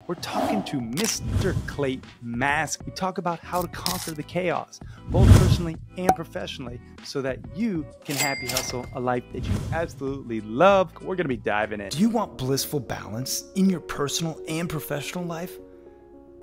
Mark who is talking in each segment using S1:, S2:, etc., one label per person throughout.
S1: we're talking to Mr. Clate Mask. We talk about how to conquer the chaos, both personally and professionally, so that you can happy hustle a life that you absolutely love. We're going to be diving in. Do you want blissful balance in your personal and professional life?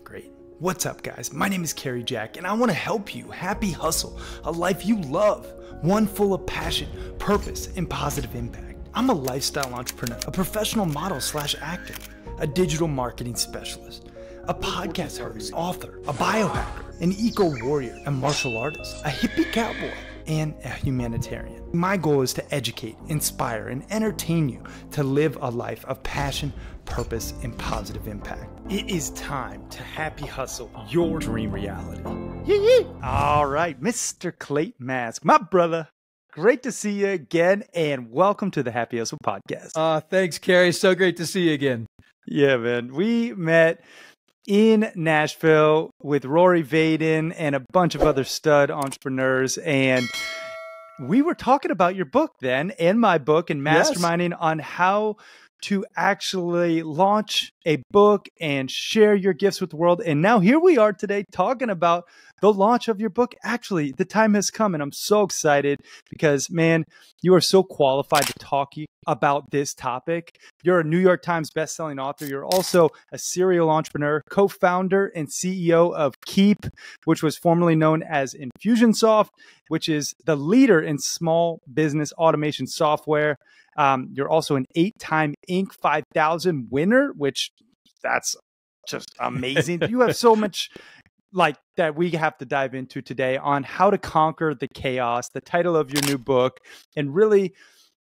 S1: Great. What's up, guys? My name is Kerry Jack, and I want to help you happy hustle a life you love, one full of passion, purpose, and positive impact. I'm a lifestyle entrepreneur, a professional model / actor, a digital marketing specialist, a podcast host, author, a biohacker, an eco-warrior, a martial artist, a hippie cowboy, and a humanitarian. My goal is to educate, inspire, and entertain you to live a life of passion, purpose, and positive impact. It is time to happy hustle your dream reality. Yee-yee. All right, Mr. Clate Mask, my brother. Great to see you again, and welcome to the Happy Hustle Podcast.
S2: Thanks, Kerry. So great to see you again.
S1: Yeah, man. We met in Nashville with Rory Vaden and a bunch of other stud entrepreneurs, and we were talking about your book then, and my book, and masterminding on how to actually launch a book and share your gifts with the world. And now here we are today talking about the launch of your book. Actually, the time has come, and I'm so excited because, man, you are so qualified to talk about this topic. You're a New York Times bestselling author. You're also a serial entrepreneur, co-founder and CEO of Keap, which was formerly known as Infusionsoft, which is the leader in small business automation software. You're also an 8-time Inc. 5000 winner, which that's just amazing. You have so much like that we have to dive into today on how to conquer the chaos, the title of your new book, and really,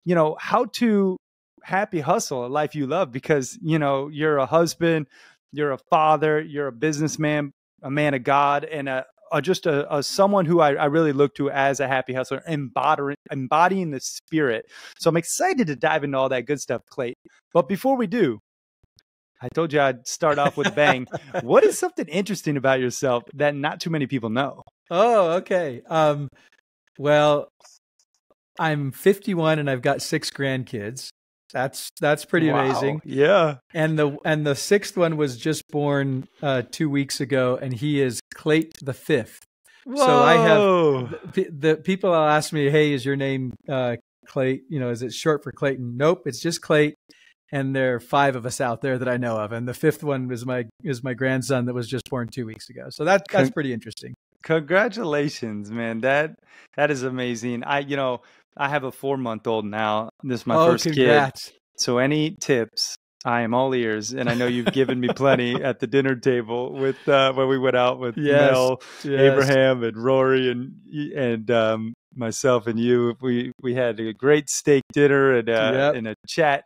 S1: you know, how to happy hustle a life you love, because, you know, you're a husband, you're a father, you're a businessman, a man of God, and just a someone who I really look to as a happy hustler, embodying the spirit. So I'm excited to dive into all that good stuff, Clate. But before we do, I told you I'd start off with a bang. What is something interesting about yourself that not too many people know?
S2: Oh, okay. Well, I'm 51 and I've got 6 grandkids. That's pretty amazing.
S1: Yeah.
S2: And the 6th one was just born 2 weeks ago, and he is Clate the 5th.
S1: Whoa.
S2: So I have the people will ask me, "Hey, is your name Clate? You know, is it short for Clayton?" Nope, it's just Clate. And there are 5 of us out there that I know of, and the 5th one is my grandson that was just born 2 weeks ago. So that's pretty interesting.
S1: Congratulations, man. That is amazing. I have a 4-month-old now. This is my first
S2: congrats.
S1: kid. So any tips, I am all ears. And I know you've given me plenty at the dinner table with when we went out with Mel, Abraham, and Rory, and myself and you. We had a great steak dinner and a chat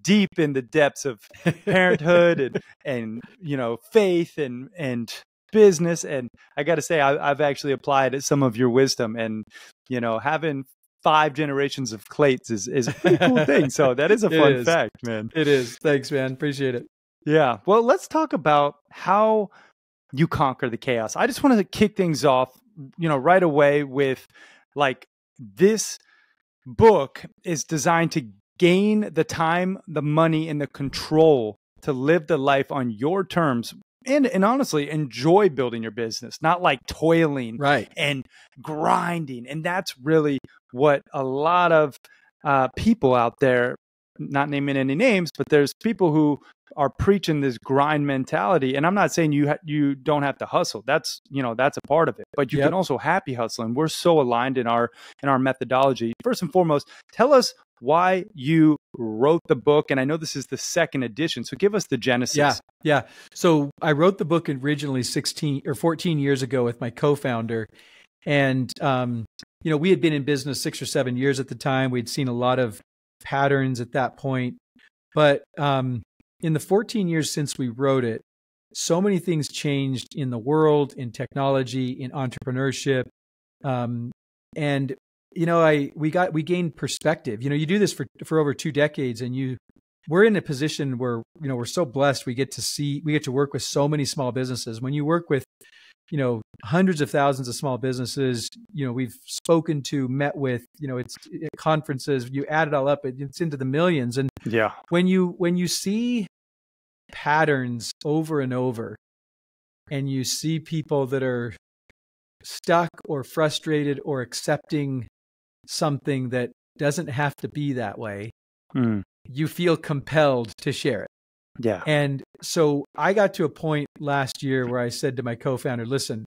S1: deep in the depths of parenthood and you know, faith and business. And I got to say, I've actually applied some of your wisdom, and you know, having 5 generations of Clates is a pretty cool thing. So that is a fun fact, man.
S2: It is. Thanks, man. Appreciate it.
S1: Yeah. Well, let's talk about how you conquer the chaos. I just wanted to kick things off, you know, right away with, like, this book is designed to gain the time, the money, and the control to live the life on your terms, and honestly enjoy building your business, not like toiling and grinding. And that's really what a lot of people out there, not naming any names, but there's people who are preaching this grind mentality. And I'm not saying you don't have to hustle. That's, you know, that's a part of it, but you can also happy hustle. And we're so aligned in our methodology. First and foremost, tell us why you wrote the book. And I know this is the 2nd edition, so give us the genesis.
S2: Yeah. So I wrote the book originally 16 or 14 years ago with my co-founder. And, you know, we had been in business 6 or 7 years at the time. We'd seen a lot of patterns at that point. But in the 14 years since we wrote it, so many things changed in the world, in technology, in entrepreneurship. And you know, we gained perspective. You know, you do this for over 2 decades, and we're in a position where, you know, we're so blessed. We get to work with so many small businesses. When you work with, you know, hundreds of thousands of small businesses, you know, we've spoken to, met with, you know, it's conferences, you add it all up, it's into the millions. And when you see patterns over and over, and you see people that are stuck or frustrated or accepting something that doesn't have to be that way, you feel compelled to share it.
S1: Yeah.
S2: And so I got to a point last year where I said to my co-founder, listen,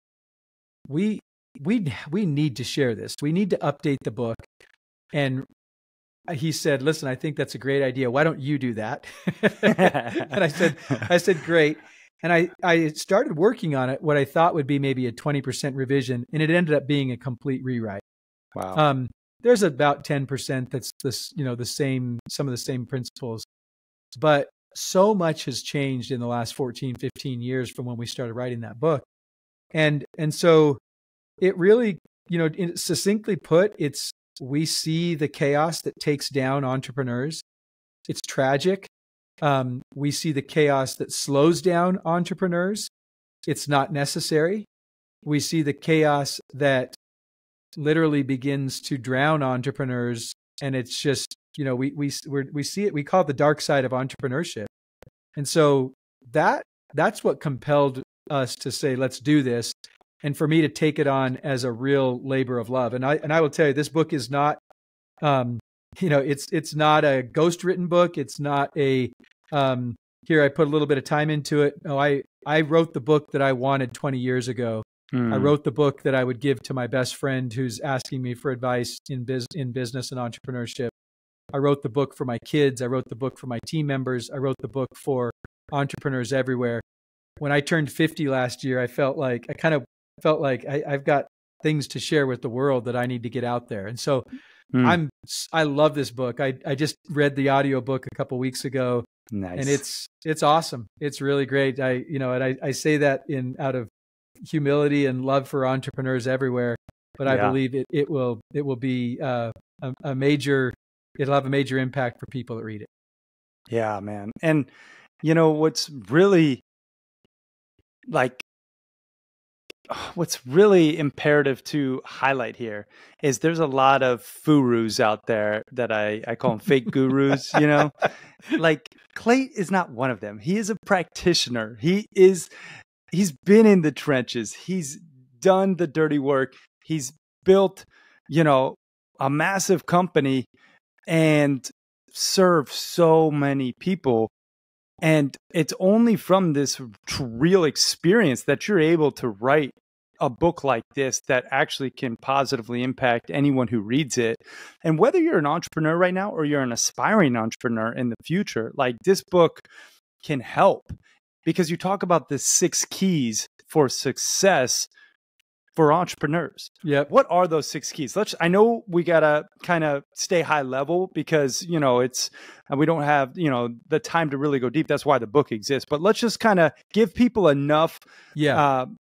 S2: we need to share this. We need to update the book. And he said, listen, I think that's a great idea. Why don't you do that? And I said, great. And I started working on it, what I thought would be maybe a 20% revision, and it ended up being a complete rewrite.
S1: Wow.
S2: There's about 10% that's this, the same, some of the same principles, but so much has changed in the last 14, 15 years from when we started writing that book. And so it really, succinctly put, we see the chaos that takes down entrepreneurs. It's tragic. We see the chaos that slows down entrepreneurs. It's not necessary. We see the chaos that literally begins to drown entrepreneurs. And it's just, we see it, we call it the dark side of entrepreneurship. And so that's what compelled us to say, let's do this. And for me to take it on as a real labor of love. And I will tell you, this book is not, it's not a ghost written book. It's not a, here, I put a little bit of time into it. No, I wrote the book that I wanted 20 years ago. I wrote the book that I would give to my best friend who's asking me for advice in business and entrepreneurship. I wrote the book for my kids. I wrote the book for my team members. I wrote the book for entrepreneurs everywhere. When I turned 50 last year, I felt like I've got things to share with the world that I need to get out there. And so I love this book. I just read the audiobook a couple of weeks ago.
S1: Nice.
S2: And it's awesome. It's really great. I say that out of humility and love for entrepreneurs everywhere, but I believe it will be a major, it'll have a major impact for people that read it.
S1: Yeah, man. And what's really imperative to highlight here is there's a lot of furus out there that I call them fake gurus, like Clate is not one of them. He is a practitioner. He's been in the trenches. He's done the dirty work. He's built, a massive company and served so many people. And it's only from this real experience that you're able to write a book like this that actually can positively impact anyone who reads it. And whether you're an entrepreneur right now or you're an aspiring entrepreneur in the future, like this book can help, because you talk about the 6 keys for success for entrepreneurs.
S2: Yeah.
S1: What are those 6 keys? I know we got to kind of stay high level because, we don't have, the time to really go deep. That's why the book exists. But let's just kind of give people enough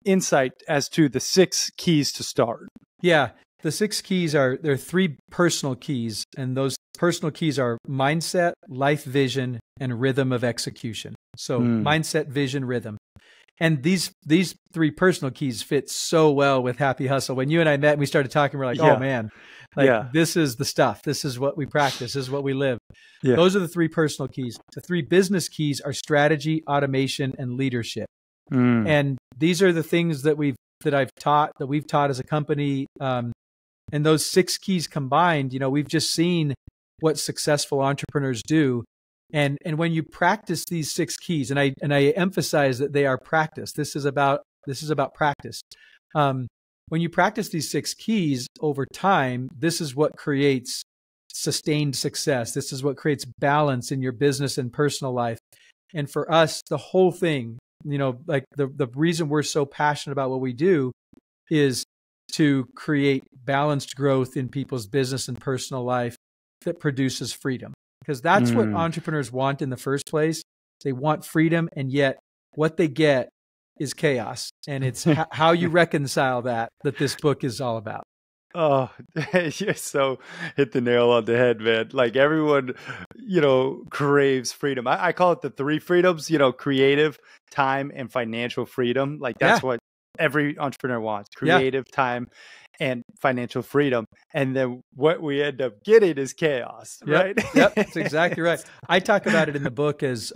S1: insight as to the 6 keys to start.
S2: Yeah. The 6 keys there are 3 personal keys, and those personal keys are mindset, life vision, and rhythm of execution. So mindset, vision, rhythm. And these 3 personal keys fit so well with Happy Hustle. When you and I met and we started talking, we're like, oh man, this is the stuff. This is what we practice. This is what we live. Yeah. Those are the 3 personal keys. The 3 business keys are strategy, automation, and leadership. And these are the things that we've taught as a company. And those 6 keys combined, we've just seen what successful entrepreneurs do. And when you practice these 6 keys, and I emphasize that they are practice. This is about practice. When you practice these 6 keys over time, this is what creates sustained success. This is what creates balance in your business and personal life. And for us, the whole thing, like the reason we're so passionate about what we do is to create balanced growth in people's business and personal life that produces freedom. Because that's what entrepreneurs want in the first place. They want freedom, and yet what they get is chaos. And it's how you reconcile that this book is all about.
S1: Oh, you so hit the nail on the head, man. Like everyone, craves freedom. I call it the 3 freedoms, creative, time, and financial freedom. Like that's what every entrepreneur wants: creative, time, and financial freedom. And then what we end up getting is chaos, right?
S2: Yep, that's exactly right. I talk about it in the book as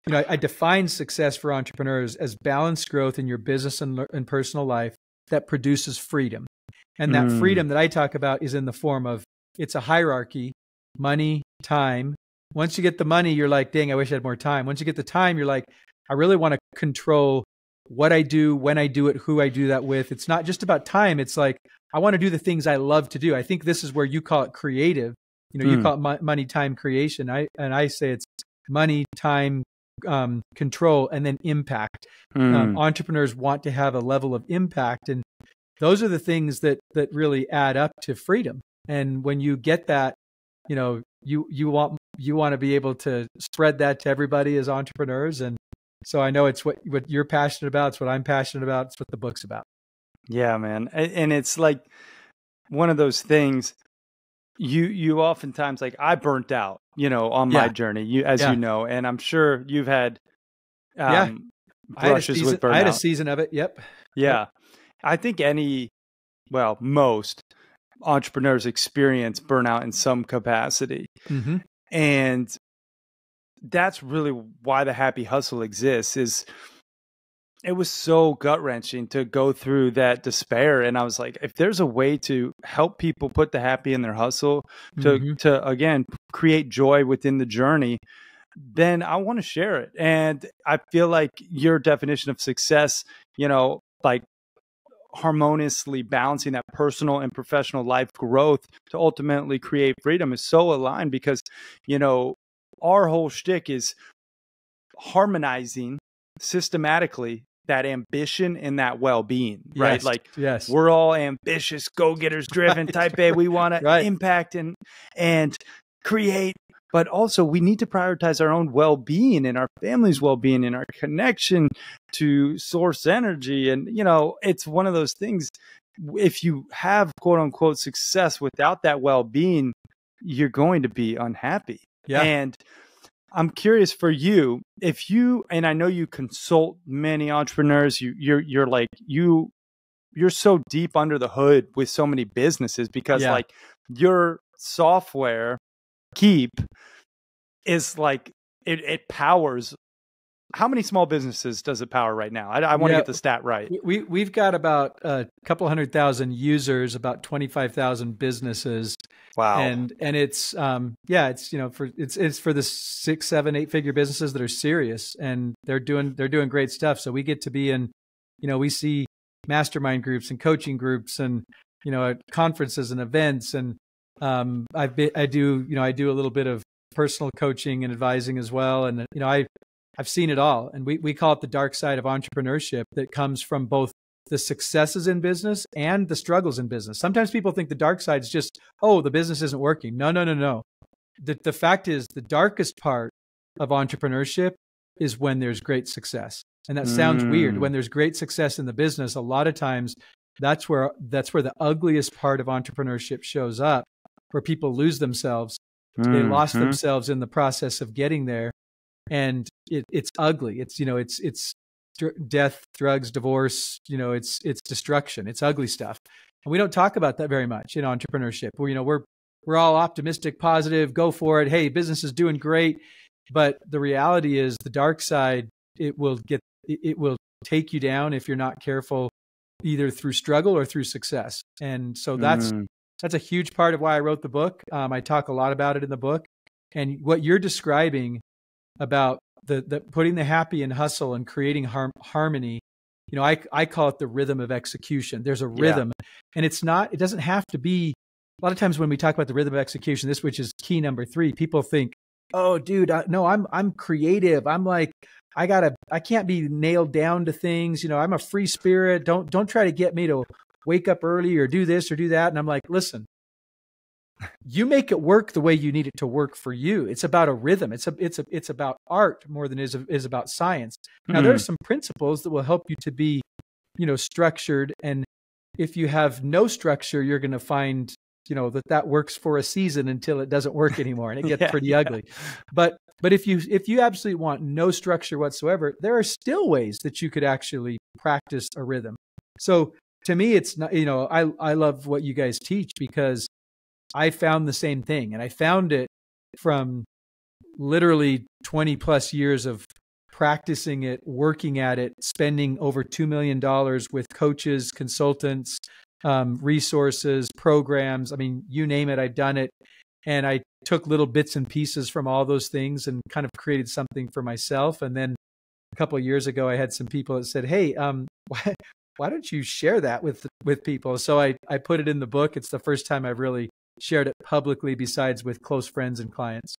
S2: I define success for entrepreneurs as balanced growth in your business and personal life that produces freedom. And that freedom that I talk about is in the form of, it's a hierarchy: money, time. Once you get the money, you're like, dang, I wish I had more time. Once you get the time, you're like, I really want to control what I do, when I do it, who I do that with. It's not just about time. It's like, I want to do the things I love to do. I think this is where you call it creative. You call it money, time, creation. I say it's money, time, control, and then impact. Entrepreneurs want to have a level of impact, and those are the things that really add up to freedom. And when you get that, you want to be able to spread that to everybody as entrepreneurs. And so I know it's what you're passionate about. It's what I'm passionate about. It's what the book's about.
S1: Yeah, man. And it's like one of those things you oftentimes, like, I burnt out, on my journey, you know, and I'm sure you've had brushes with burnout.
S2: I had a season of it. Yep.
S1: Yeah. I think most entrepreneurs experience burnout in some capacity. And that's really why the Happy Hustle exists. Is it was so gut-wrenching to go through that despair. And I was like, if there's a way to help people put the happy in their hustle, to again, create joy within the journey, then I want to share it. And I feel like your definition of success, like harmoniously balancing that personal and professional life growth to ultimately create freedom, is so aligned, because, our whole shtick is harmonizing systematically that ambition and that well-being, right?
S2: Yes,
S1: like,
S2: yes,
S1: we're all ambitious, go-getters, driven, type A. We want to impact and create, but also we need to prioritize our own well-being and our family's well-being and our connection to source energy. And, it's one of those things. If you have quote unquote success without that well-being, you're going to be unhappy.
S2: Yeah.
S1: And I'm curious for you, and I know you consult many entrepreneurs, you're so deep under the hood with so many businesses, because like your software, Keap, is like, it powers. How many small businesses does it power right now? I want to get the stat right.
S2: We've got about a couple 100,000 users, about 25,000 businesses.
S1: Wow.
S2: And it's it's for the 6, 7, 8-figure businesses that are serious, and they're doing great stuff. So we get to be in, we see mastermind groups and coaching groups and, at conferences and events. And I do a little bit of personal coaching and advising as well. And, I've seen it all. And we call it the dark side of entrepreneurship, that comes from both the successes in business and the struggles in business. Sometimes people think the dark side is just, oh, the business isn't working. No. The fact is, the darkest part of entrepreneurship is when there's great success. And that sounds weird. When there's great success in the business, a lot of times that's where the ugliest part of entrepreneurship shows up, where people lose themselves. They lost themselves in the process of getting there. And it's ugly. It's death, drugs, divorce. It's destruction. It's ugly stuff, and we don't talk about that very much in entrepreneurship. We're all optimistic, positive, go for it. Hey, business is doing great, but the reality is, the dark side, it will take you down if you're not careful, either through struggle or through success. And so that's a huge part of why I wrote the book. I talk a lot about it in the book, and what you're describing about the putting the happy in hustle and creating harmony. I call it the rhythm of execution. There's a rhythm, and it doesn't have to be. A lot of times when we talk about the rhythm of execution, which is key number 3, people think, oh, dude, no, I'm creative. I'm like, I can't be nailed down to things. I'm a free spirit. Don't try to get me to wake up early or do this or do that. And I'm like, listen, you make it work the way you need it to work for you. It's about a rhythm. It's about art more than it is about science. Now, there are some principles that will help you to be, structured. And if you have no structure, you're going to find, that works for a season until it doesn't work anymore, and it gets pretty ugly. But if you absolutely want no structure whatsoever, there are still ways that you could actually practice a rhythm. So to me, it's not, I love what you guys teach, because I found the same thing, and I found it from literally 20 plus years of practicing it, working at it, spending over $2 million with coaches, consultants, resources, programs. I mean, you name it, I've done it. And I took little bits and pieces from all those things and kind of created something for myself. And then a couple of years ago, I had some people that said, "Hey, why don't you share that with people?" So I put it in the book. It's the first time I've really shared it publicly besides with close friends and clients.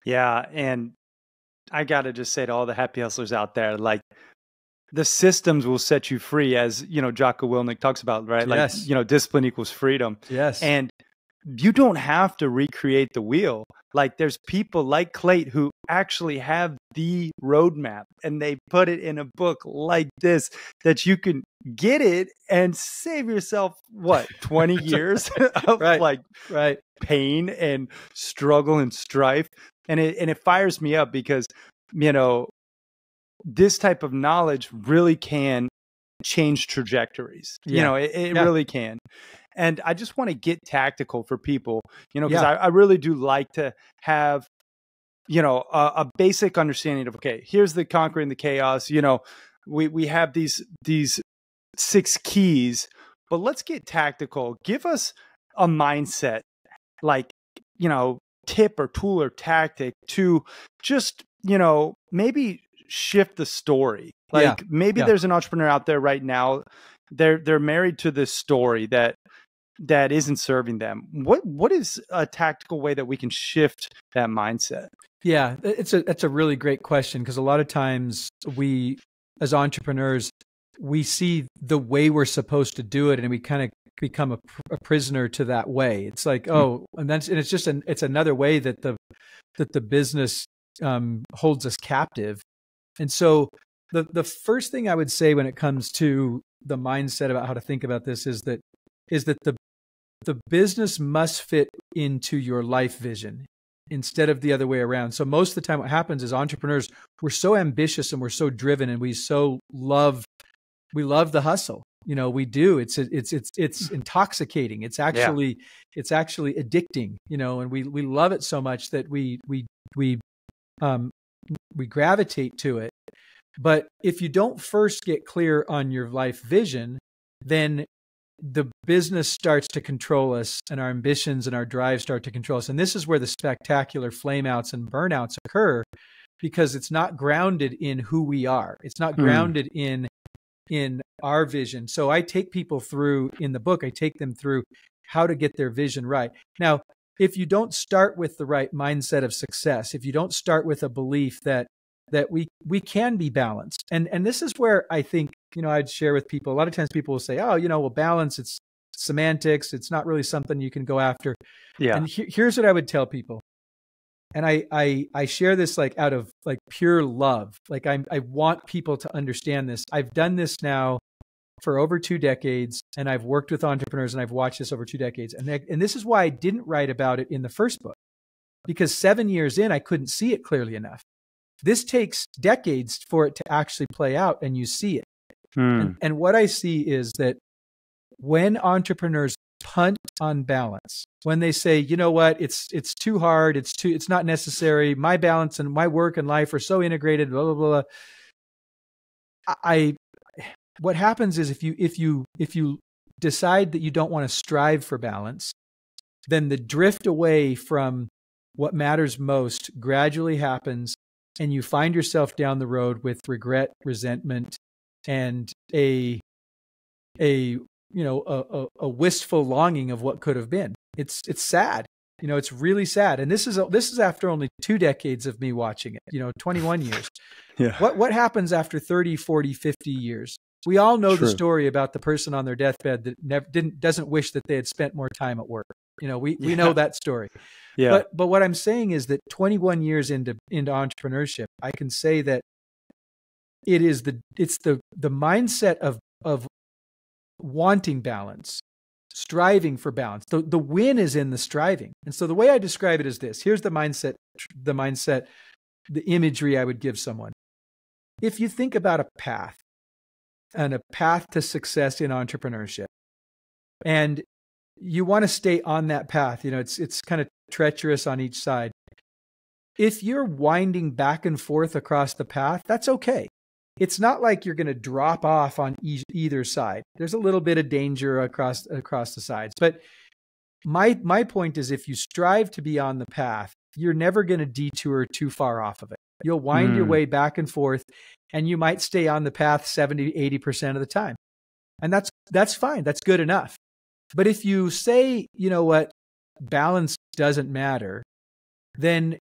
S1: Yeah. And I got to just say to all the happy hustlers out there, like, the systems will set you free, as, Jocko Willink talks about, right?
S2: Yes.
S1: Like, discipline equals freedom.
S2: Yes.
S1: And you don't have to recreate the wheel. Like, there's people like Clate who actually have the roadmap, and they put it in a book like this that you can get it and save yourself, 20 years of
S2: right.
S1: pain and struggle and strife. And it fires me up because, this type of knowledge really can change trajectories.
S2: Yeah.
S1: It really can. And I just want to get tactical for people, because
S2: Yeah.
S1: I really do like to have, a basic understanding of, okay, here's the conquering the chaos. We have these 6 keys, but let's get tactical. Give us a mindset, like, tip or tool or tactic to just, maybe shift the story. Like, maybe there's an entrepreneur out there right now. They're married to this story that isn't serving them. What is a tactical way that we can shift that mindset?
S2: Yeah, that's a really great question, because a lot of times we, as entrepreneurs, we see the way we're supposed to do it, and we kind of become a prisoner to that way. It's like, it's another way that the business holds us captive. And so the first thing I would say when it comes to the mindset about how to think about this is that the business must fit into your life vision instead of the other way around. So most of the time what happens is entrepreneurs, we're so ambitious and we're so driven and we love the hustle. We do. It's intoxicating. It's actually addicting, and we love it so much that we gravitate to it. But if you don't first get clear on your life vision, then the business starts to control us, and our ambitions and our drive start to control us. And this is where the spectacular flameouts and burnouts occur, because it's not grounded in who we are. It's not grounded in our vision. So I take people through, in the book, I take them through how to get their vision right. Now, if you don't start with the right mindset of success, if you don't start with a belief that we can be balanced, and this is where I think, I'd share with people, a lot of times people will say, oh, well, balance, it's semantics. It's not really something you can go after. Yeah. And here's what I would tell people. And I share this out of pure love. I want people to understand this. I've done this now for over 2 decades, and I've worked with entrepreneurs, and I've watched this over 2 decades. And this is why I didn't write about it in the first book, because 7 years in, I couldn't see it clearly enough. This takes decades for it to actually play out, and you see it. And what I see is that when entrepreneurs punt on balance, when they say, you know what, it's too hard, it's not necessary, my balance and my work and life are so integrated, blah, blah, blah. What happens is if you decide that you don't want to strive for balance, then the drift away from what matters most gradually happens, and you find yourself down the road with regret, resentment, and a wistful longing of what could have been. It's sad. It's really sad. And this is after only 2 decades of me watching it, 21 years. Yeah. What happens after 30, 40, 50 years? We all know the story about the person on their deathbed that doesn't wish that they had spent more time at work. We know that story. Yeah. But what I'm saying is that 21 years into entrepreneurship, I can say that it's the mindset of wanting balance, striving for balance. The win is in the striving. And so the way I describe it is this. Here's the mindset, the imagery I would give someone. If you think about a path, and a path to success in entrepreneurship, and you want to stay on that path, it's kind of treacherous on each side. If you're winding back and forth across the path, that's okay. It's not like you're going to drop off on either side. There's a little bit of danger across the sides. But my point is, if you strive to be on the path, you're never going to detour too far off of it. You'll wind your way back and forth, and you might stay on the path 70, 80% of the time. And that's fine. That's good enough. But if you say, you know what, balance doesn't matter, then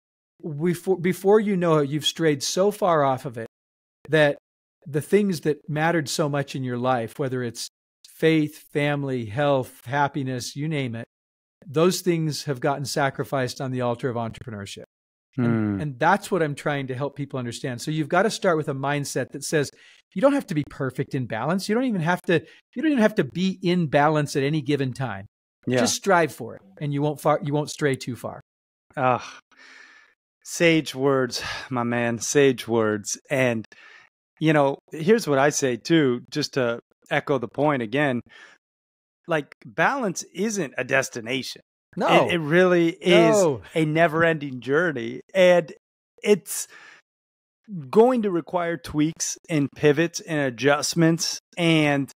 S2: before you know it, you've strayed so far off of it that the things that mattered so much in your life, whether it's faith, family, health, happiness, you name it, those things have gotten sacrificed on the altar of entrepreneurship. And that's what I'm trying to help people understand. So you've got to start with a mindset that says you don't have to be perfect in balance. You don't even have to be in balance at any given time. Yeah. Just strive for it, and you won't stray too far.
S1: Sage words, my man, sage words. And here's what I say too, just to echo the point again. Like, balance isn't a destination.
S2: No,
S1: it really is a never-ending journey, and it's going to require tweaks and pivots and adjustments. And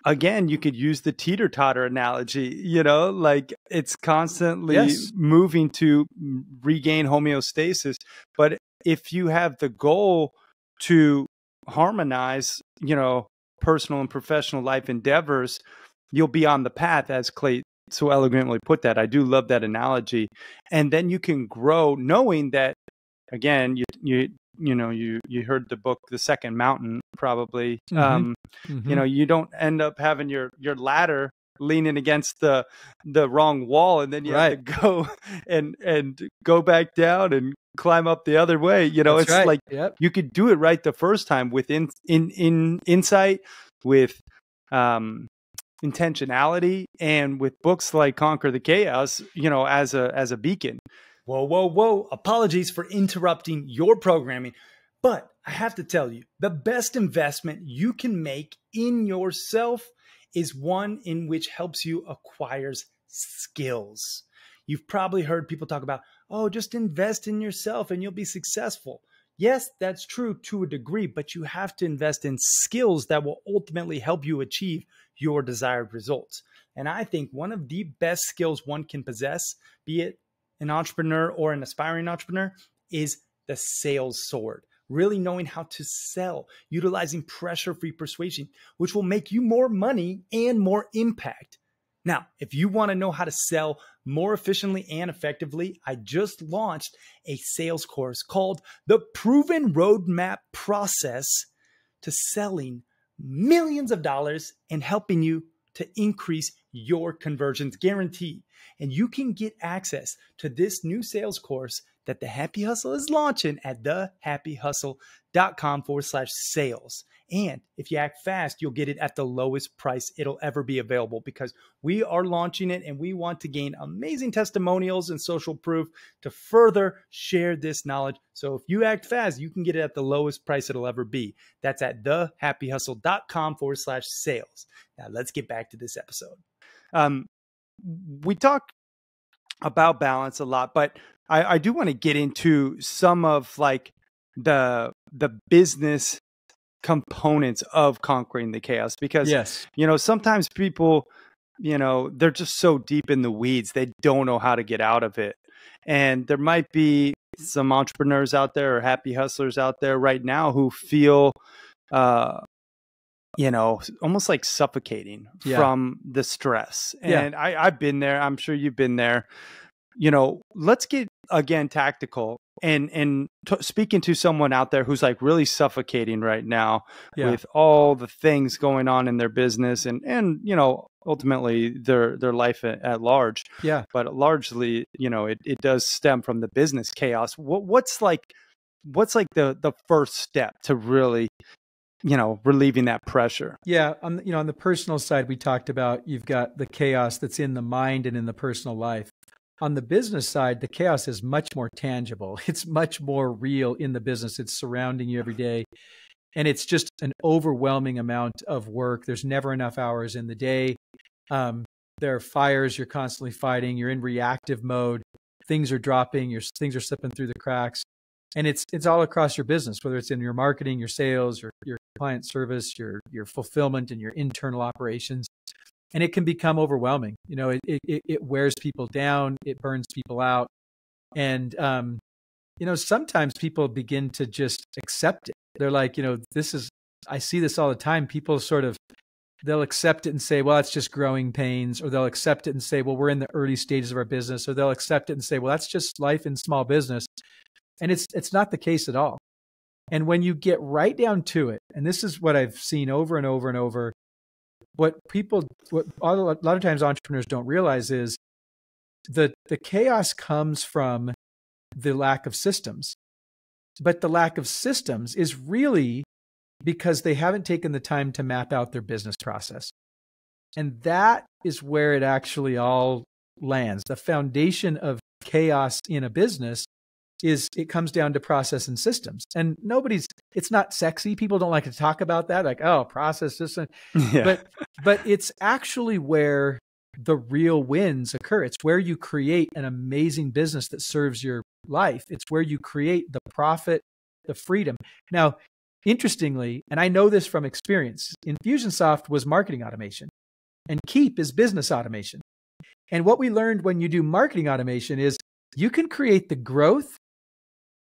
S1: again, you could use the teeter-totter analogy, like it's constantly moving to regain homeostasis. But if you have the goal to harmonize, personal and professional life endeavors, you'll be on the path, as Clate so elegantly put that. I do love that analogy. And then you can grow knowing that, again, you heard the book, The Second Mountain, probably. You don't end up having your ladder leaning against the wrong wall, and then you have to go and go back down and climb up the other way. It's like you could do it right the first time with in insight, with intentionality, and with books like Conquer the Chaos, as a beacon.
S3: Whoa. Apologies for interrupting your programming, but I have to tell you, the best investment you can make in yourself is one in which helps you acquire skills. You've probably heard people talk about, just invest in yourself and you'll be successful. Yes, that's true to a degree, but you have to invest in skills that will ultimately help you achieve your desired results. And I think one of the best skills one can possess, be it an entrepreneur or an aspiring entrepreneur, is the sales sword. Really knowing how to sell, utilizing pressure-free persuasion, which will make you more money and more impact. Now, if you want to know how to sell more efficiently and effectively, I just launched a sales course called The Proven Roadmap Process to Selling Millions of Dollars and helping you to increase your conversions, guaranteed. And you can get access to this new sales course that The Happy Hustle is launching at thehappyhustle.com/sales. And if you act fast, you'll get it at the lowest price it'll ever be available, because we are launching it and we want to gain amazing testimonials and social proof to further share this knowledge. So if you act fast, you can get it at the lowest price it'll ever be. That's at thehappyhustle.com/sales. Now let's get back to this episode.
S1: We talk about balance a lot, but I do want to get into some of like the business components of conquering the chaos, because sometimes people, they're just so deep in the weeds, they don't know how to get out of it. And there might be some entrepreneurs out there or happy hustlers out there right now who feel almost like suffocating from the stress. And I've been there. I'm sure you've been there. Let's get again tactical and speaking to someone out there who's like really suffocating right now with all the things going on in their business and ultimately their life at large. Yeah. But largely, it does stem from the business chaos. What's the first step to really relieving that pressure?
S2: Yeah. On the personal side, we talked about, you've got the chaos that's in the mind and in the personal life. On the business side, the chaos is much more tangible. It's much more real in the business. It's surrounding you every day. And it's just an overwhelming amount of work. There's never enough hours in the day. There are fires you're constantly fighting. You're in reactive mode. things are dropping, things are slipping through the cracks. And it's all across your business, whether it's in your marketing, your sales, your client service, your fulfillment, and your internal operations. And it can become overwhelming. You know, it wears people down, it burns people out. And you know, sometimes people begin to just accept it. They're like, you know, I see this all the time. People they'll accept it and say, well, it's just growing pains, or they'll accept it and say, well, we're in the early stages of our business, or they'll accept it and say, well, that's just life in small business. And it's not the case at all. And when you get right down to it, and this is what I've seen over and over and over, what a lot of times entrepreneurs don't realize is the chaos comes from the lack of systems. But the lack of systems is really because they haven't taken the time to map out their business process. And that is where it actually all lands. The foundation of chaos in a business is it comes down to process and systems. And it's not sexy. People don't like to talk about that. Like, oh, process system. Yeah. But it's actually where the real wins occur. It's where you create an amazing business that serves your life. It's where you create the profit, the freedom. Now, interestingly, and I know this from experience, Infusionsoft was marketing automation and Keap is business automation. And what we learned when you do marketing automation is you can create the growth,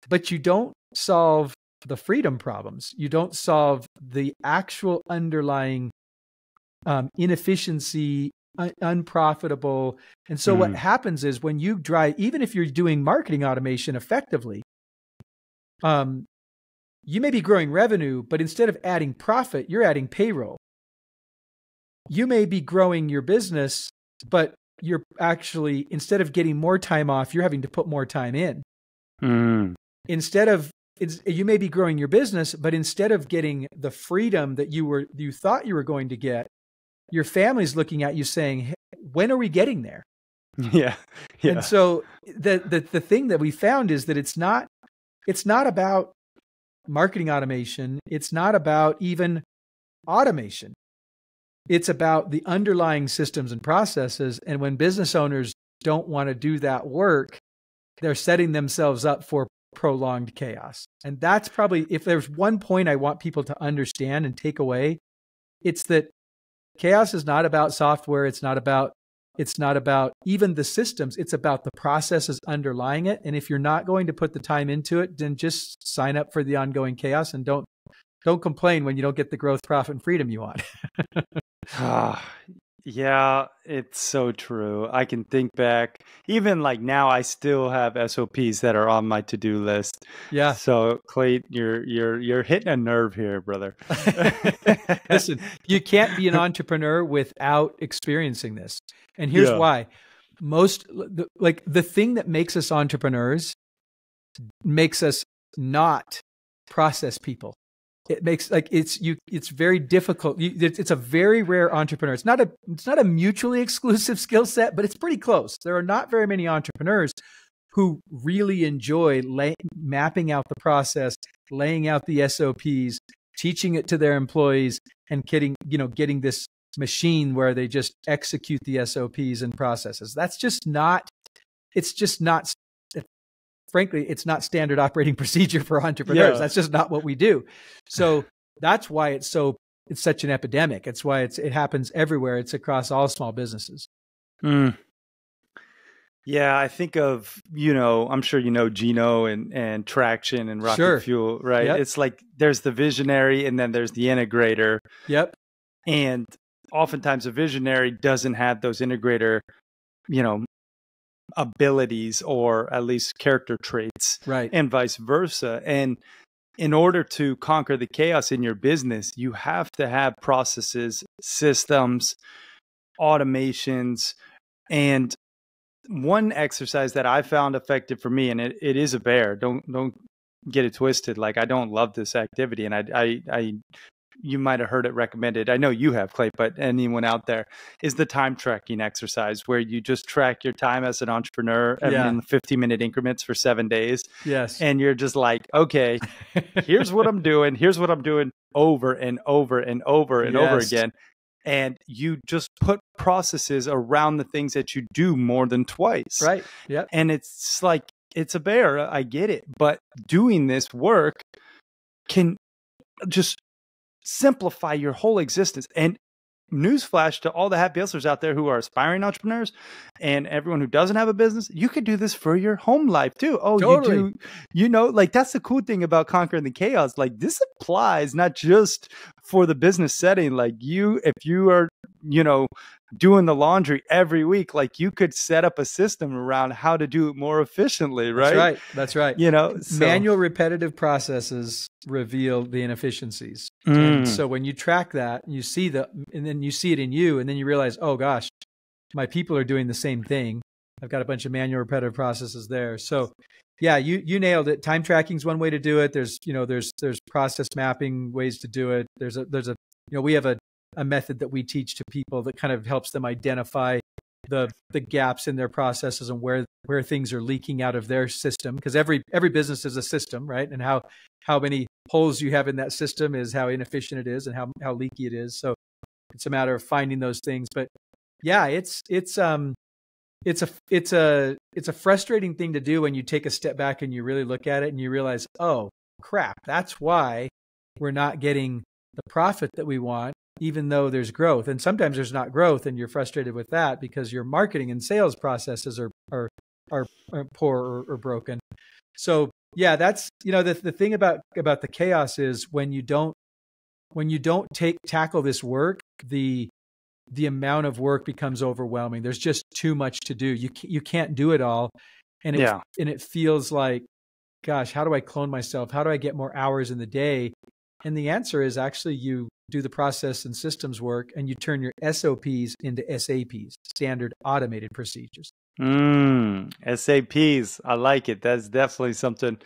S2: but you don't solve the freedom problems. You don't solve the actual underlying inefficiency, unprofitable. And so what happens is when you drive, even if you're doing marketing automation effectively, you may be growing revenue, but instead of adding profit, you're adding payroll. You may be growing your business, but you're actually, instead of getting more time off, you're having to put more time in. You may be growing your business, but instead of getting the freedom that you thought you were going to get, your family's looking at you saying, hey, when are we getting there?
S1: Yeah.
S2: And so the thing that we found is that it's not about marketing automation. It's not about even automation. It's about the underlying systems and processes. And when business owners don't want to do that work, they're setting themselves up for prolonged chaos. And that's probably, if there's one point I want people to understand and take away, it's that chaos is not about software. It's not about even the systems. It's about the processes underlying it. And if you're not going to put the time into it, then just sign up for the ongoing chaos and don't complain when you don't get the growth, profit, and freedom you want.
S1: Yeah, it's so true. I can think back, even like now, I still have SOPs that are on my to-do list.
S2: Yeah.
S1: So, Clate, you're hitting a nerve here, brother.
S2: Listen, you can't be an entrepreneur without experiencing this. And here's why. The thing that makes us entrepreneurs makes us not process people. It makes it's very difficult. It's a very rare entrepreneur. It's not a mutually exclusive skill set, but it's pretty close. There are not very many entrepreneurs who really enjoy mapping out the process, laying out the SOPs, teaching it to their employees, and getting this machine where they just execute the SOPs and processes. Frankly, it's not standard operating procedure for entrepreneurs. Yeah. That's just not what we do. So that's why it's such an epidemic. It's why it happens everywhere. It's across all small businesses.
S1: Yeah, I think of, I'm sure Gino and Traction and Rocket Fuel, right? Yep. It's like there's the visionary and then there's the integrator.
S2: Yep.
S1: And oftentimes a visionary doesn't have those integrator, abilities or at least character traits,
S2: right?
S1: And vice versa. And in order to conquer the chaos in your business, you have to have processes, systems, automations. And one exercise that I found effective for me, and it is a bear, don't get it twisted. Like, I don't love this activity, and I you might have heard it recommended. I know you have, Clay, but anyone out there, is the time tracking exercise where you just track your time as an entrepreneur in 15-minute increments for 7 days.
S2: Yes.
S1: And you're just like, okay, here's what I'm doing. Here's what I'm doing over and over and over and over again. and you just put processes around the things that you do more than twice.
S2: Right. Yeah.
S1: And it's like, it's a bear. I get it. But doing this work can just simplify your whole existence. And newsflash to all the happy hustlers out there who are aspiring entrepreneurs and everyone who doesn't have a business, you could do this for your home life too. Oh,
S2: Totally.
S1: you do, you know, like that's the cool thing about conquering the chaos. Like this applies not just for the business setting. Like if you are, you know, doing the laundry every week, like you could set up a system around how to do it more efficiently, right?
S2: That's right. That's right.
S1: You know,
S2: manual repetitive processes reveal the inefficiencies. And so when you track that, you see and then you see it in you, and then you realize, oh gosh, my people are doing the same thing. I've got a bunch of manual repetitive processes there. So yeah, you nailed it. Time tracking is one way to do it. There's process mapping ways to do it. There's a we have a method that we teach to people that kind of helps them identify the gaps in their processes and where things are leaking out of their system, because every business is a system, right? And how many holes you have in that system is how inefficient it is and how leaky it is. So it's a matter of finding those things. But yeah, it's a frustrating thing to do when you take a step back and you really look at it and you realize, oh crap, that's why we're not getting the profit that we want, even though there's growth. And sometimes there's not growth and you're frustrated with that because your marketing and sales processes are poor or broken. So yeah, that's, the thing about the chaos is when you don't tackle this work, the amount of work becomes overwhelming. There's just too much to do. You can't do it all. And it feels like, gosh, how do I clone myself? How do I get more hours in the day? And the answer is actually you do the process and systems work and you turn your SOPs into SAPs, standard automated procedures.
S1: SAPs. I like it. That's definitely something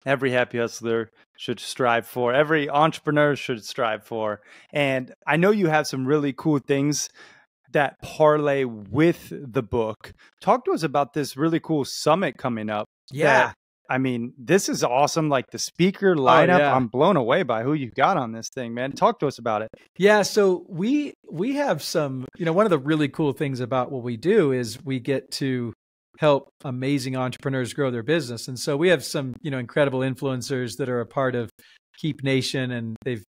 S1: every happy hustler should strive for. Every entrepreneur should strive for. And I know you have some really cool things that parlay with the book. Talk to us about this really cool summit coming up.
S2: Yeah.
S1: I mean, this is awesome. Like the speaker lineup, I'm blown away by who you got on this thing, man. Talk to us about it.
S2: Yeah. So we have some, one of the really cool things about what we do is we get to help amazing entrepreneurs grow their business. And so we have some, incredible influencers that are a part of Keap Nation, and they've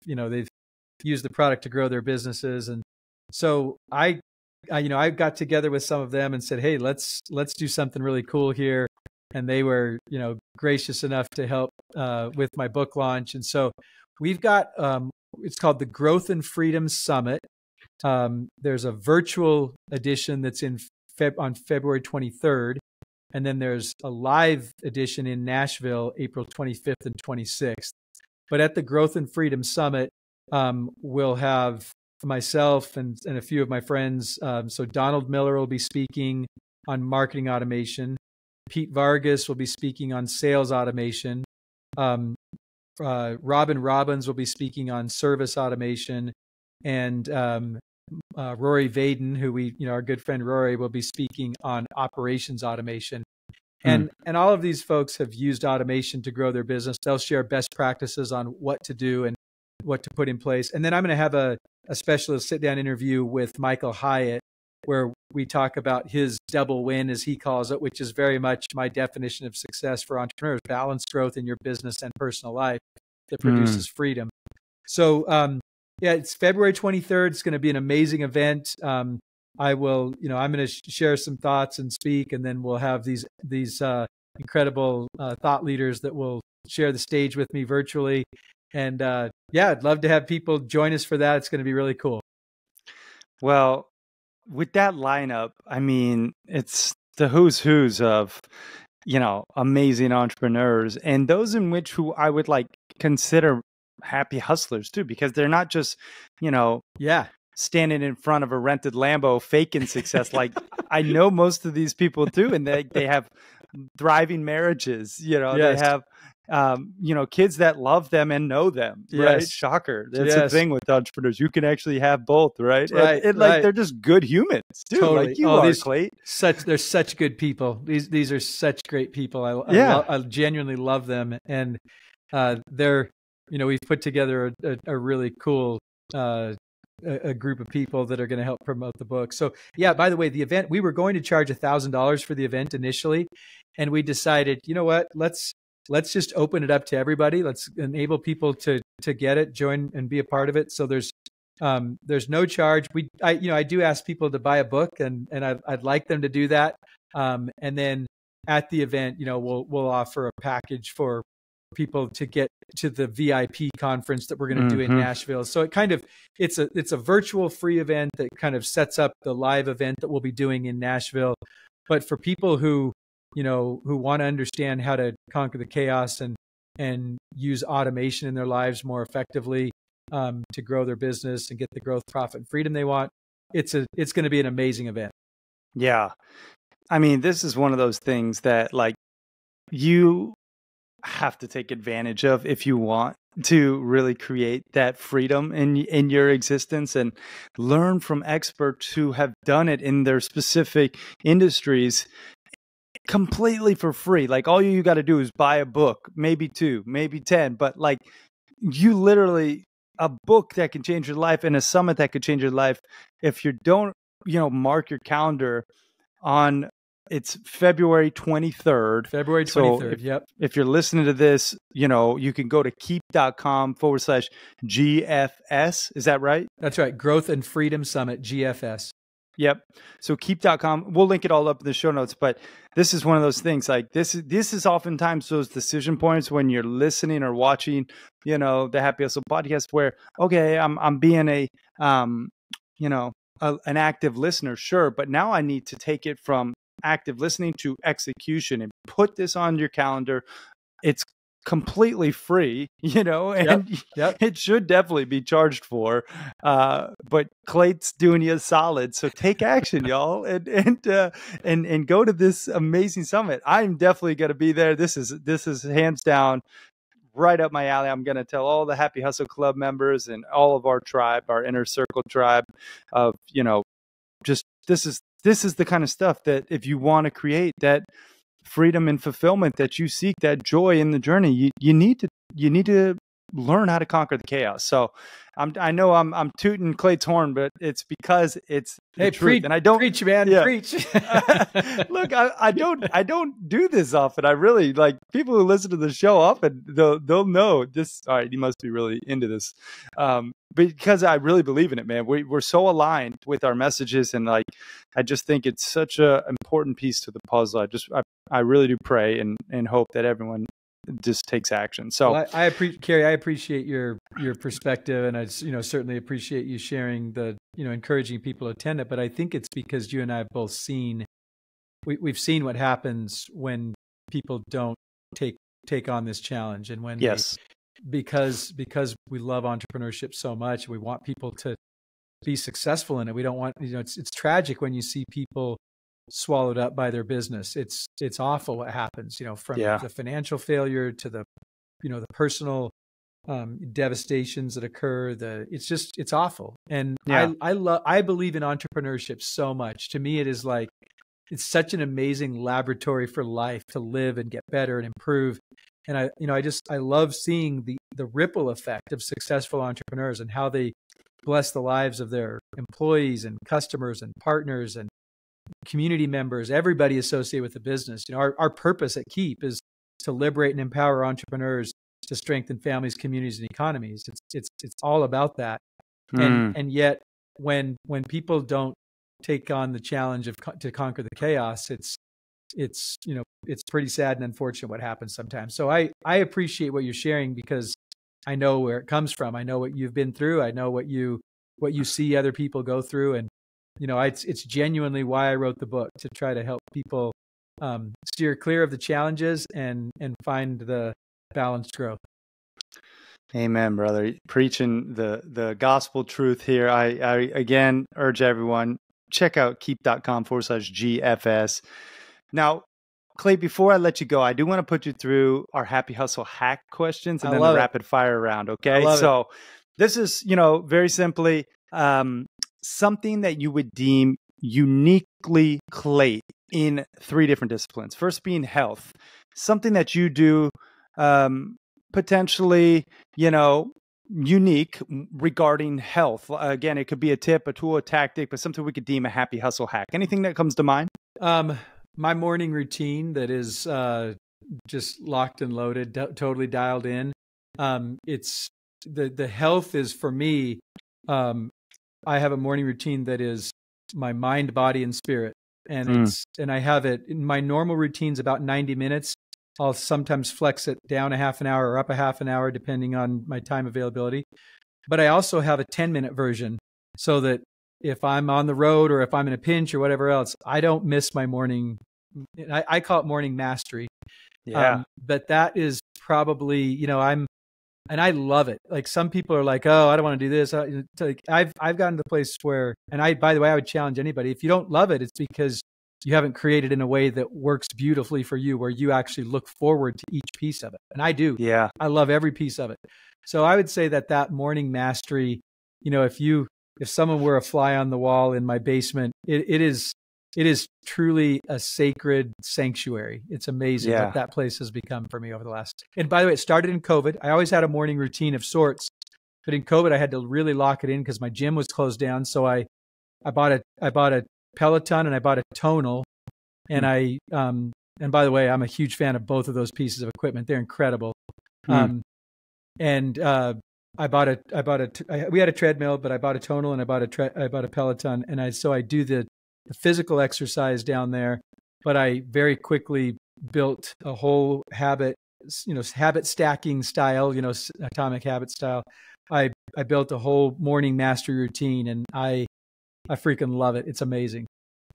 S2: used the product to grow their businesses. And so I got together with some of them and said, hey, let's do something really cool here. And they were, gracious enough to help with my book launch. And so we've got, it's called the Growth and Freedom Summit. There's a virtual edition that's on February 23rd. And then there's a live edition in Nashville, April 25th and 26th. But at the Growth and Freedom Summit, we'll have myself and a few of my friends. So Donald Miller will be speaking on marketing automation. Pete Vargas will be speaking on sales automation. Robin Robbins will be speaking on service automation. And Rory Vaden, who our good friend Rory, will be speaking on operations automation. And all of these folks have used automation to grow their business. They'll share best practices on what to do and what to put in place. And then I'm going to have a specialist sit-down interview with Michael Hyatt, where we talk about his double win, as he calls it, which is very much my definition of success for entrepreneurs: balanced growth in your business and personal life that produces freedom. So, it's February 23rd. It's going to be an amazing event. I will, I'm going to share some thoughts and speak, and then we'll have these incredible thought leaders that will share the stage with me virtually. And I'd love to have people join us for that. It's going to be really cool.
S1: Well, with that lineup, I mean, it's the who's of, amazing entrepreneurs, and those in which who I would consider happy hustlers too, because they're not just, standing in front of a rented Lambo faking success. Like I know most of these people too, and they have thriving marriages, they have, kids that love them and know them, right? Shocker. That's the thing with entrepreneurs. You can actually have both, right? And they're just good humans too. Totally. Like you are, Clate.
S2: They're such good people. These are such great people. I genuinely love them. And they're, we've put together a really cool a group of people that are going to help promote the book. So yeah, by the way, the event, we were going to charge $1,000 for the event initially, and we decided, you know what, let's just open it up to everybody. Let's enable people to get it, join, and be a part of it. So there's no charge. I do ask people to buy a book, and I'd like them to do that. And then at the event, we'll offer a package for people to get to the VIP conference that we're going to do in Nashville. So it's a virtual free event that kind of sets up the live event that we'll be doing in Nashville. But for people who want to understand how to conquer the chaos and use automation in their lives more effectively, to grow their business and get the growth, profit, and freedom they want, it's going to be an amazing event.
S1: Yeah. I mean, this is one of those things that like you have to take advantage of if you want to really create that freedom in your existence, and learn from experts who have done it in their specific industries completely for free. Like all you got to do is buy a book, maybe 2, maybe 10, but like you literally, a book that can change your life and a summit that could change your life. If you don't, mark your calendar on, it's February 23rd.
S2: February 23rd. Yep.
S1: If you're listening to this, you can go to keap.com/GFS. Is that right?
S2: That's right. Growth and Freedom Summit, GFS.
S1: Yep. So keap.com, we'll link it all up in the show notes, but this is one of those things, like this is oftentimes those decision points when you're listening or watching, the Happy Hustle podcast where, okay, I'm being an active listener. Sure. But now I need to take it from active listening to execution and put this on your calendar. It's completely free, and
S2: yep.
S1: It should definitely be charged for. But Clate's doing you a solid. So take action, y'all, and go to this amazing summit. I'm definitely going to be there. This is hands down right up my alley. I'm going to tell all the Happy Hustle Club members and all of our tribe, our inner circle tribe of, just this is the kind of stuff that if you want to create that freedom and fulfillment that you seek, that joy in the journey, you need to learn how to conquer the chaos. So I know I'm tooting Clate's horn, but it's because it's the truth. And I don't
S2: preach, man. Preach.
S1: Look, I don't do this often. I really like people who listen to the show often. They'll know this. All right, you must be really into this, because I really believe in it, man. We're so aligned with our messages, and like I just think it's such a important piece to the puzzle. I really do pray and hope that everyone just takes action. So
S2: well, Carrie, I appreciate your perspective, and I certainly appreciate you sharing the encouraging people to attend it. But I think it's because you and I have both seen we've seen what happens when people don't take on this challenge, and when because we love entrepreneurship so much, we want people to be successful in it. We don't want it's tragic when you see people swallowed up by their business. It's awful what happens, from the financial failure to the personal devastations that occur. It's awful. And I believe in entrepreneurship so much. To me, it is like, it's such an amazing laboratory for life to live and get better and improve. And I love seeing the ripple effect of successful entrepreneurs and how they bless the lives of their employees and customers and partners and community members, everybody associated with the business. Our purpose at Keap is to liberate and empower entrepreneurs to strengthen families, communities, and economies. It's all about that. And yet, when people don't take on the challenge to conquer the chaos, it's pretty sad and unfortunate what happens sometimes. So I appreciate what you're sharing, because I know where it comes from. I know what you've been through. I know what you see other people go through, and it's genuinely why I wrote the book, to try to help people steer clear of the challenges and find the balanced growth.
S1: Amen, brother. Preaching the gospel truth here. I again urge everyone, check out keap.com/GFS. Now, Clay, before I let you go, I do want to put you through our Happy Hustle hack questions and then the rapid fire round. Okay. So this is, very simply, something that you would deem uniquely Clate in 3 different disciplines. First being health, something that you do, potentially, unique regarding health? Again, it could be a tip, a tool, a tactic, but something we could deem a happy hustle hack. Anything that comes to mind?
S2: My morning routine that is just locked and loaded, totally dialed in. It's the health is for me. I have a morning routine that is my mind, body, and spirit, and and I have it in my normal routine's about 90 minutes. I'll sometimes flex it down a half an hour or up a half an hour, depending on my time availability. But I also have a 10-minute version so that if I'm on the road or if I'm in a pinch or whatever else, I don't miss my morning. I call it morning mastery.
S1: Yeah.
S2: But that is probably, and I love it. Like some people are like, oh, I don't want to do this. I've gotten to the place where, and by the way, I would challenge anybody. If you don't love it, it's because you haven't created in a way that works beautifully for you, where you actually look forward to each piece of it. And I do.
S1: Yeah.
S2: I love every piece of it. So I would say that morning mastery, if someone were a fly on the wall in my basement, it is truly a sacred sanctuary. It's amazing what that place has become for me over the last. And by the way, it started in COVID. I always had a morning routine of sorts, but in COVID, I had to really lock it in because my gym was closed down. So I bought a Peloton and I bought a tonal, and and by the way, I'm a huge fan of both of those pieces of equipment. They're incredible. We had a treadmill, but I bought a tonal and I bought a Peloton, and so I do the physical exercise down there, but I very quickly built a whole habit stacking style, atomic habit style. I built a whole morning mastery routine, and I freaking love it. It's amazing.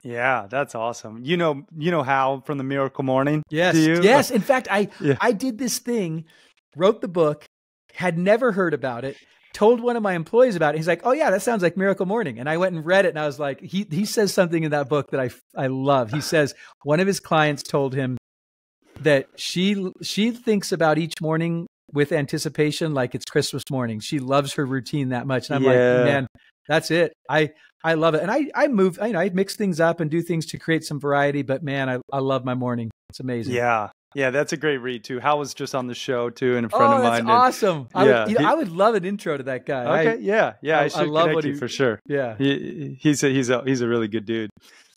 S1: Yeah, that's awesome. You know how from the Miracle Morning?
S2: Yes. Yes. In fact, I did this thing, wrote the book, had never heard about it, told one of my employees about it. He's like, oh yeah, that sounds like Miracle Morning. And I went and read it, and I was like, he says something in that book that I love. He says one of his clients told him that she thinks about each morning with anticipation like it's Christmas morning. She loves her routine that much. And I'm like, man, that's it. I love it. And I move, I mix things up and do things to create some variety, but man, I love my morning. It's amazing.
S1: Yeah. Yeah, that's a great read too. Hal was just on the show too, and a friend of mine.
S2: That's awesome. I would love an intro to that guy.
S1: Okay, I should connect you for sure.
S2: Yeah,
S1: he's a really good dude.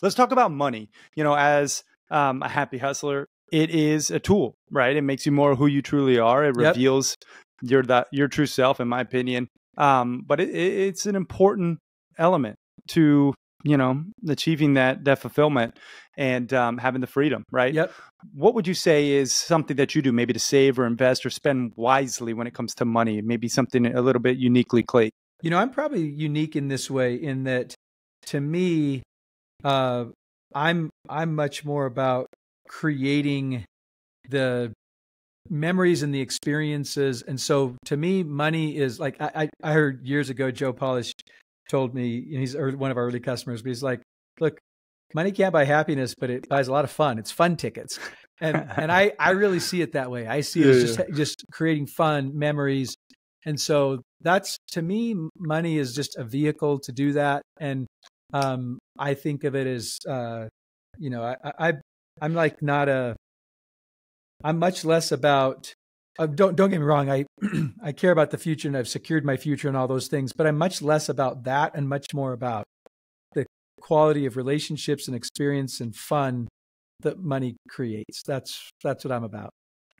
S1: Let's talk about money. As a happy hustler, it is a tool, right? It makes you more who you truly are. It reveals your true self, in my opinion. But it's an important element to achieving that fulfillment and having the freedom, right?
S2: Yep.
S1: What would you say is something that you do maybe to save or invest or spend wisely when it comes to money? Maybe something a little bit uniquely Clate.
S2: I'm probably unique in this way, in that to me, I'm much more about creating the memories and the experiences. And so to me, money is like, I heard years ago, Joe Polish told me, he's one of our early customers, but he's like, look, money can't buy happiness, but it buys a lot of fun. It's fun tickets. And I really see it that way. I see it as just creating fun memories. And so that's, to me, money is just a vehicle to do that. And I think of it as, I'm like I'm much less about, don't get me wrong. I care about the future, and I've secured my future and all those things, but I'm much less about that and much more about the quality of relationships and experience and fun that money creates. That's what I'm about.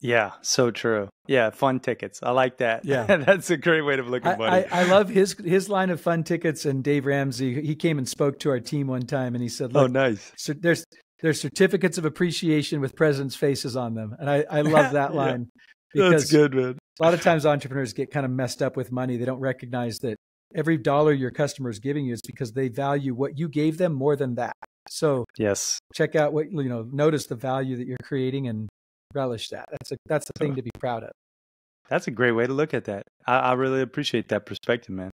S1: Yeah, so true. Yeah, fun tickets. I like that.
S2: Yeah,
S1: that's a great way to look at money.
S2: I love his line of fun tickets. And Dave Ramsey, he came and spoke to our team one time, and he said, "Look,
S1: oh, nice.
S2: So there's certificates of appreciation with presidents' faces on them," and I love that line. Because
S1: that's good, man.
S2: A lot of times entrepreneurs get kind of messed up with money. They don't recognize that every dollar your customer is giving you is because they value what you gave them more than that. So
S1: yes,
S2: check out what, notice the value that you're creating and relish that. That's a thing to be proud of.
S1: That's a great way to look at that. I really appreciate that perspective, man.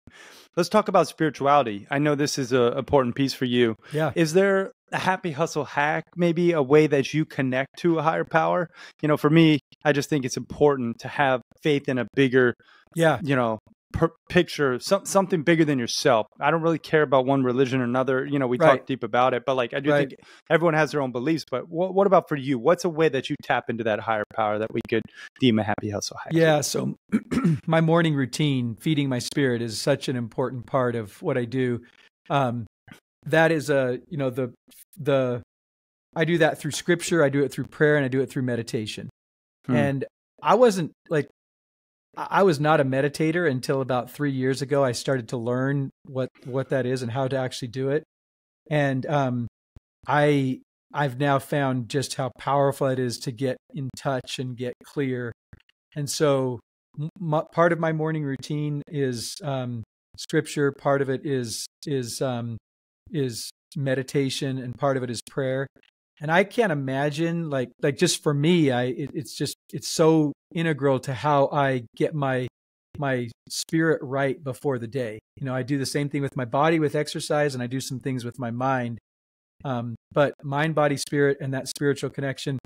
S1: Let's talk about spirituality. I know this is an important piece for you.
S2: Yeah.
S1: Is there a happy hustle hack, maybe a way that you connect to a higher power? For me, I just think it's important to have faith in a bigger, picture something bigger than yourself. I don't really care about one religion or another. We talked deep about it, but like, I do think everyone has their own beliefs. But what about for you? What's a way that you tap into that higher power that we could deem a happy hustle hack?
S2: Yeah. So my morning routine, feeding my spirit, is such an important part of what I do. That is I do that through scripture, I do it through prayer, and I do it through meditation. And I was not a meditator until about 3 years ago. I started to learn what that is and how to actually do it. And I've now found just how powerful it is to get in touch and get clear. And so part of my morning routine is scripture, part of it is meditation, and part of it is prayer. And I can't imagine, like just for me, it's so integral to how I get my spirit right before the day. I do the same thing with my body with exercise, and I do some things with my mind. But mind, body, spirit, and that spiritual connection.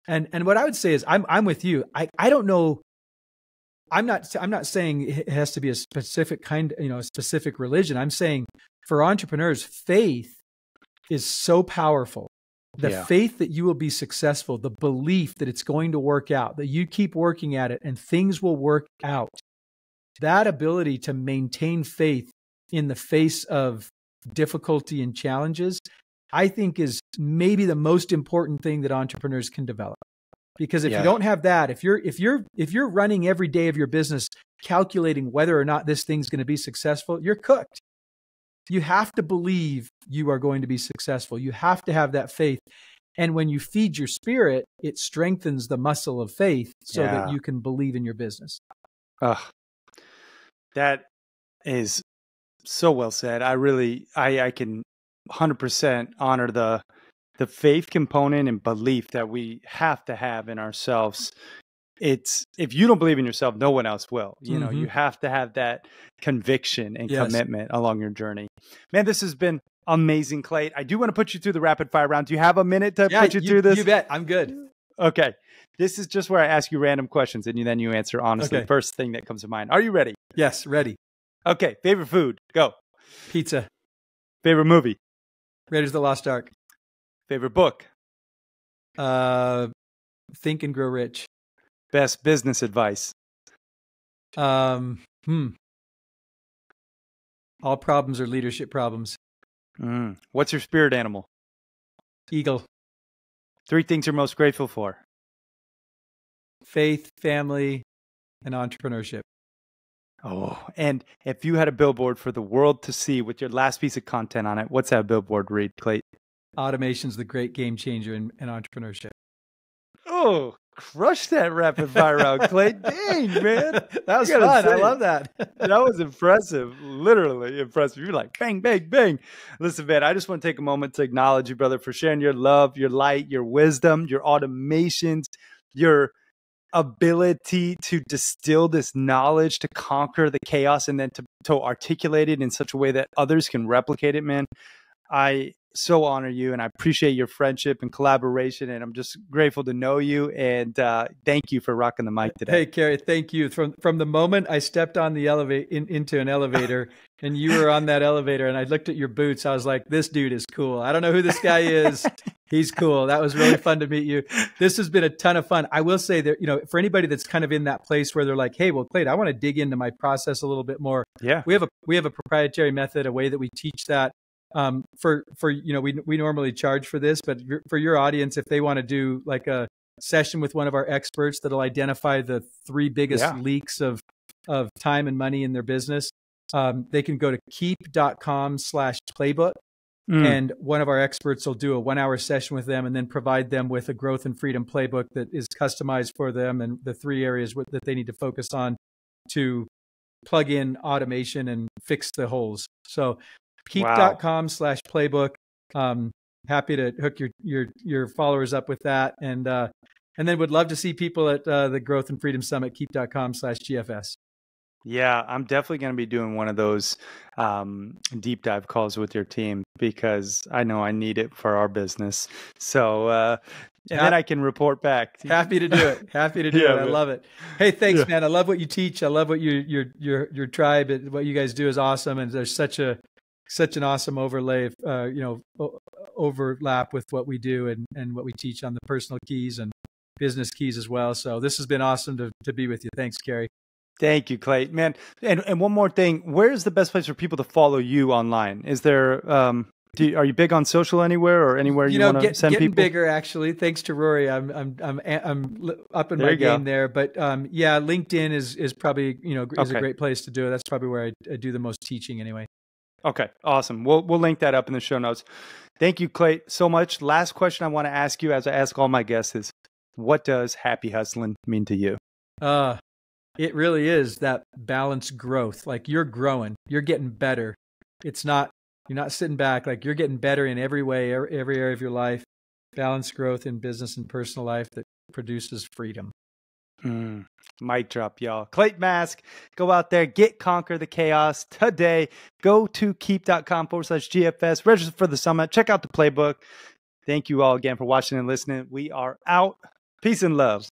S2: And what I would say is, I'm with you. I don't know. I'm not saying it has to be a specific kind, a specific religion. I'm saying for entrepreneurs, faith is so powerful. The faith that you will be successful, the belief that it's going to work out, that you keep working at it and things will work out. That ability to maintain faith in the face of difficulty and challenges, I think, is maybe the most important thing that entrepreneurs can develop. Because if you don't have that, if you're running every day of your business calculating whether or not this thing's going to be successful, you're cooked. You have to believe you are going to be successful. You have to have that faith. And when you feed your spirit, it strengthens the muscle of faith so that you can believe in your business.
S1: That is so well said. I can 100% honor the faith component and belief that we have to have in ourselves. If you don't believe in yourself, no one else will. You have to have that conviction and commitment along your journey. Man, this has been amazing, Clate. I do want to put you through the rapid fire round. Do you have a minute to put you through this?
S2: You bet. I'm good.
S1: Okay. This is just where I ask you random questions and then you answer honestly. Okay. First thing that comes to mind. Are you ready?
S2: Yes, ready.
S1: Okay. Favorite food? Go.
S2: Pizza.
S1: Favorite movie?
S2: Raiders of the Lost Ark.
S1: Favorite book?
S2: Think and Grow Rich.
S1: Best business advice?
S2: All problems are leadership problems.
S1: What's your spirit animal?
S2: Eagle.
S1: 3 things you're most grateful for?
S2: Faith, family, and entrepreneurship.
S1: Oh, and if you had a billboard for the world to see with your last piece of content on it, what's that billboard read, Clate?
S2: Automation's the great game changer in entrepreneurship.
S1: Oh, crush that rapid fire round, Clate. Dang, man.
S2: That was fun. I love that.
S1: That was impressive. Literally impressive. You're like, bang, bang, bang. Listen, man, I just want to take a moment to acknowledge you, brother, for sharing your love, your light, your wisdom, your automations, your ability to distill this knowledge to conquer the chaos and then to articulate it in such a way that others can replicate it, man. I so honor you and I appreciate your friendship and collaboration, and I'm just grateful to know you, and thank you for rocking the mic today.
S2: Hey, Kerry, thank you. From the moment I stepped on the into an elevator and you were on that elevator and I looked at your boots, I was like, this dude is cool. I don't know who this guy is. He's cool. That was really fun to meet you. This has been a ton of fun. I will say that, for anybody that's kind of in that place where they're like, hey, well, Clate, I want to dig into my process a little bit more.
S1: Yeah.
S2: We have a proprietary method, a way that we teach that. We normally charge for this, but for your audience, if they want to do like a session with one of our experts that'll identify the 3 biggest leaks of time and money in their business, they can go to keap.com/playbook. And one of our experts will do a 1-hour session with them and then provide them with a growth and freedom playbook that is customized for them and the 3 areas that they need to focus on to plug in automation and fix the holes. So keap.com/playbook. Happy to hook your followers up with that. And then would love to see people at the Growth and Freedom Summit, keap.com/GFS.
S1: Yeah, I'm definitely going to be doing one of those deep dive calls with your team because I know I need it for our business. So and then I can report back.
S2: Happy to do it. Happy to do it. I love it. Hey, thanks, man. I love what you teach. I love what your tribe, what you guys do is awesome. And there's such an awesome overlay of, overlap with what we do and what we teach on the personal keys and business keys as well. So this has been awesome to be with you. Thanks, Carey.
S1: Thank you, Clate, man. And one more thing, where is the best place for people to follow you online? Is there, are you big on social anywhere or anywhere you want to send
S2: getting
S1: people?
S2: Bigger, actually. Thanks to Rory, I'm up in my game there. But yeah, LinkedIn is probably is a great place to do it. That's probably where I do the most teaching anyway.
S1: Okay, awesome. We'll link that up in the show notes. Thank you, Clate, so much. Last question I want to ask you, as I ask all my guests, is what does happy hustling mean to you?
S2: It really is that balanced growth. Like you're growing, you're getting better. You're not sitting back. Like you're getting better in every way, every area of your life. Balanced growth in business and personal life that produces freedom.
S1: Mic drop, y'all. Clate Mask. Go out there, conquer the chaos today. Go to keap.com/GFS. Register for the summit. Check out the playbook. Thank you all again for watching and listening. We are out. Peace and love.